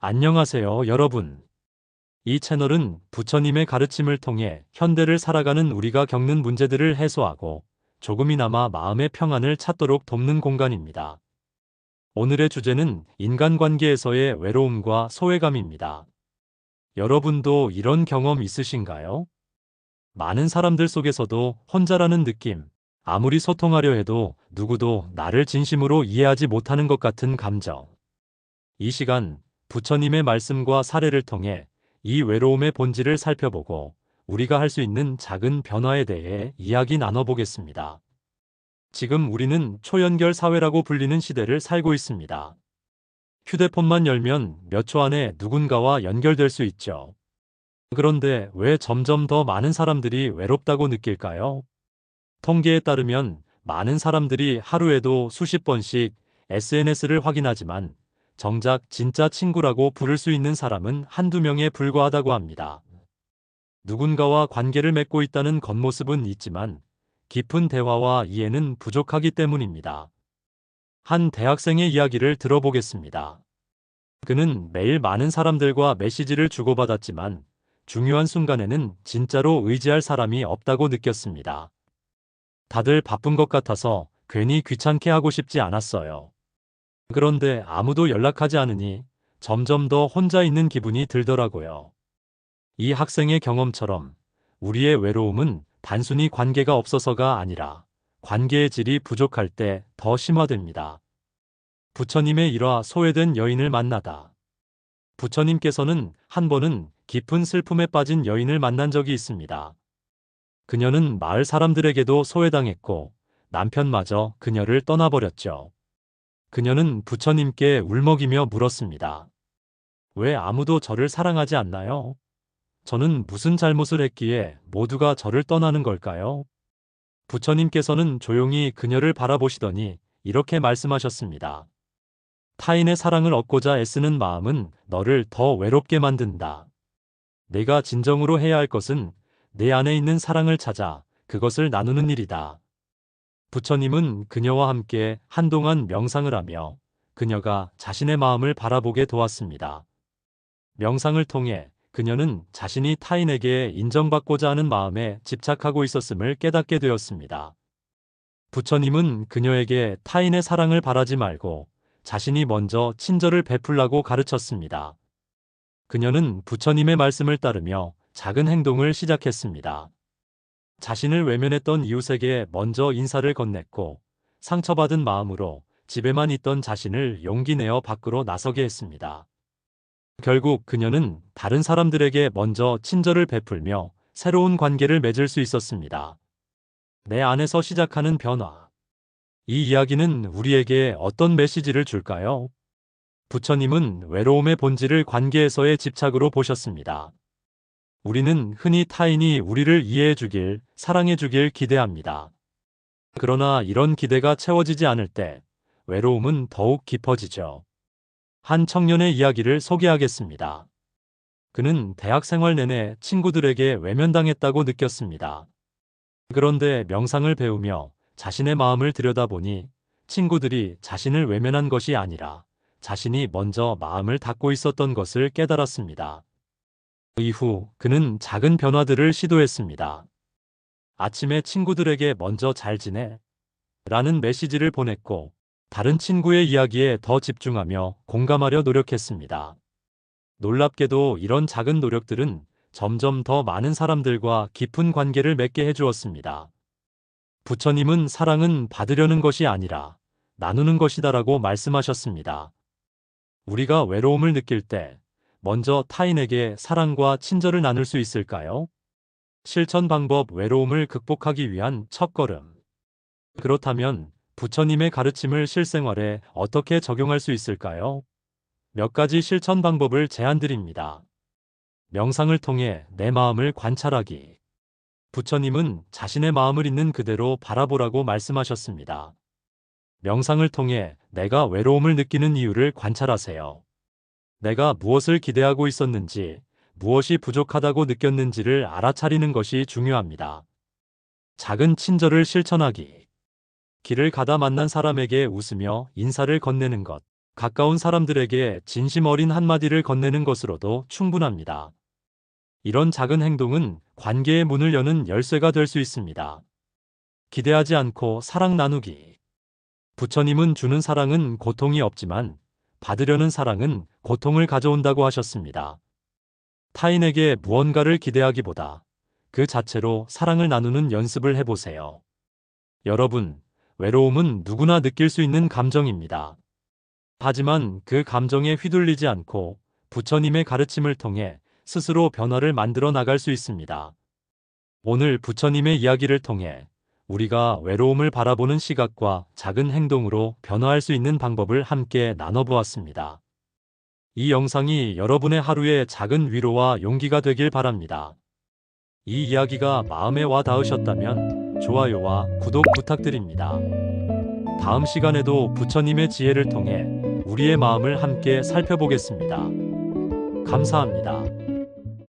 안녕하세요, 여러분. 이 채널은 부처님의 가르침을 통해 현대를 살아가는 우리가 겪는 문제들을 해소하고 조금이나마 마음의 평안을 찾도록 돕는 공간입니다. 오늘의 주제는 인간관계에서의 외로움과 소외감입니다. 여러분도 이런 경험 있으신가요? 많은 사람들 속에서도 혼자라는 느낌, 아무리 소통하려 해도 누구도 나를 진심으로 이해하지 못하는 것 같은 감정. 이 시간 부처님의 말씀과 사례를 통해 이 외로움의 본질을 살펴보고 우리가 할 수 있는 작은 변화에 대해 이야기 나눠보겠습니다. 지금 우리는 초연결 사회라고 불리는 시대를 살고 있습니다. 휴대폰만 열면 몇 초 안에 누군가와 연결될 수 있죠. 그런데 왜 점점 더 많은 사람들이 외롭다고 느낄까요? 통계에 따르면 많은 사람들이 하루에도 수십 번씩 SNS를 확인하지만 정작 진짜 친구라고 부를 수 있는 사람은 한두 명에 불과하다고 합니다. 누군가와 관계를 맺고 있다는 겉모습은 있지만 깊은 대화와 이해는 부족하기 때문입니다. 한 대학생의 이야기를 들어보겠습니다. 그는 매일 많은 사람들과 메시지를 주고받았지만 중요한 순간에는 진짜로 의지할 사람이 없다고 느꼈습니다. 다들 바쁜 것 같아서 괜히 귀찮게 하고 싶지 않았어요. 그런데 아무도 연락하지 않으니 점점 더 혼자 있는 기분이 들더라고요. 이 학생의 경험처럼 우리의 외로움은 단순히 관계가 없어서가 아니라 관계의 질이 부족할 때 더 심화됩니다. 부처님의 일화 소외된 여인을 만나다. 부처님께서는 한 번은 깊은 슬픔에 빠진 여인을 만난 적이 있습니다. 그녀는 마을 사람들에게도 소외당했고 남편마저 그녀를 떠나버렸죠. 그녀는 부처님께 울먹이며 물었습니다. 왜 아무도 저를 사랑하지 않나요? 저는 무슨 잘못을 했기에 모두가 저를 떠나는 걸까요? 부처님께서는 조용히 그녀를 바라보시더니 이렇게 말씀하셨습니다. 타인의 사랑을 얻고자 애쓰는 마음은 너를 더 외롭게 만든다. 내가 진정으로 해야 할 것은 내 안에 있는 사랑을 찾아 그것을 나누는 일이다. 부처님은 그녀와 함께 한동안 명상을 하며 그녀가 자신의 마음을 바라보게 도왔습니다. 명상을 통해 그녀는 자신이 타인에게 인정받고자 하는 마음에 집착하고 있었음을 깨닫게 되었습니다. 부처님은 그녀에게 타인의 사랑을 바라지 말고 자신이 먼저 친절을 베풀라고 가르쳤습니다. 그녀는 부처님의 말씀을 따르며 작은 행동을 시작했습니다. 자신을 외면했던 이웃에게 먼저 인사를 건넸고 상처받은 마음으로 집에만 있던 자신을 용기 내어 밖으로 나서게 했습니다. 결국 그녀는 다른 사람들에게 먼저 친절을 베풀며 새로운 관계를 맺을 수 있었습니다. 내 안에서 시작하는 변화. 이 이야기는 우리에게 어떤 메시지를 줄까요? 부처님은 외로움의 본질을 관계에서의 집착으로 보셨습니다. 우리는 흔히 타인이 우리를 이해해 주길, 사랑해 주길 기대합니다. 그러나 이런 기대가 채워지지 않을 때 외로움은 더욱 깊어지죠. 한 청년의 이야기를 소개하겠습니다. 그는 대학 생활 내내 친구들에게 외면당했다고 느꼈습니다. 그런데 명상을 배우며 자신의 마음을 들여다보니 친구들이 자신을 외면한 것이 아니라 자신이 먼저 마음을 닫고 있었던 것을 깨달았습니다. 이후 그는 작은 변화들을 시도했습니다. 아침에 친구들에게 먼저 잘 지내? 라는 메시지를 보냈고 다른 친구의 이야기에 더 집중하며 공감하려 노력했습니다. 놀랍게도 이런 작은 노력들은 점점 더 많은 사람들과 깊은 관계를 맺게 해주었습니다. 부처님은 사랑은 받으려는 것이 아니라 나누는 것이다라고 말씀하셨습니다. 우리가 외로움을 느낄 때 먼저 타인에게 사랑과 친절을 나눌 수 있을까요? 실천 방법 외로움을 극복하기 위한 첫걸음. 그렇다면 부처님의 가르침을 실생활에 어떻게 적용할 수 있을까요? 몇 가지 실천 방법을 제안드립니다. 명상을 통해 내 마음을 관찰하기. 부처님은 자신의 마음을 있는 그대로 바라보라고 말씀하셨습니다. 명상을 통해 내가 외로움을 느끼는 이유를 관찰하세요. 내가 무엇을 기대하고 있었는지, 무엇이 부족하다고 느꼈는지를 알아차리는 것이 중요합니다. 작은 친절을 실천하기. 길을 가다 만난 사람에게 웃으며 인사를 건네는 것. 가까운 사람들에게 진심 어린 한마디를 건네는 것으로도 충분합니다. 이런 작은 행동은 관계의 문을 여는 열쇠가 될 수 있습니다. 기대하지 않고 사랑 나누기. 부처님은 주는 사랑은 고통이 없지만 받으려는 사랑은 고통을 가져온다고 하셨습니다. 타인에게 무언가를 기대하기보다 그 자체로 사랑을 나누는 연습을 해보세요. 여러분, 외로움은 누구나 느낄 수 있는 감정입니다. 하지만 그 감정에 휘둘리지 않고 부처님의 가르침을 통해 스스로 변화를 만들어 나갈 수 있습니다. 오늘 부처님의 이야기를 통해 우리가 외로움을 바라보는 시각과 작은 행동으로 변화할 수 있는 방법을 함께 나눠보았습니다. 이 영상이 여러분의 하루의 작은 위로와 용기가 되길 바랍니다. 이 이야기가 마음에 와 닿으셨다면 좋아요와 구독 부탁드립니다. 다음 시간에도 부처님의 지혜를 통해 우리의 마음을 함께 살펴보겠습니다. 감사합니다.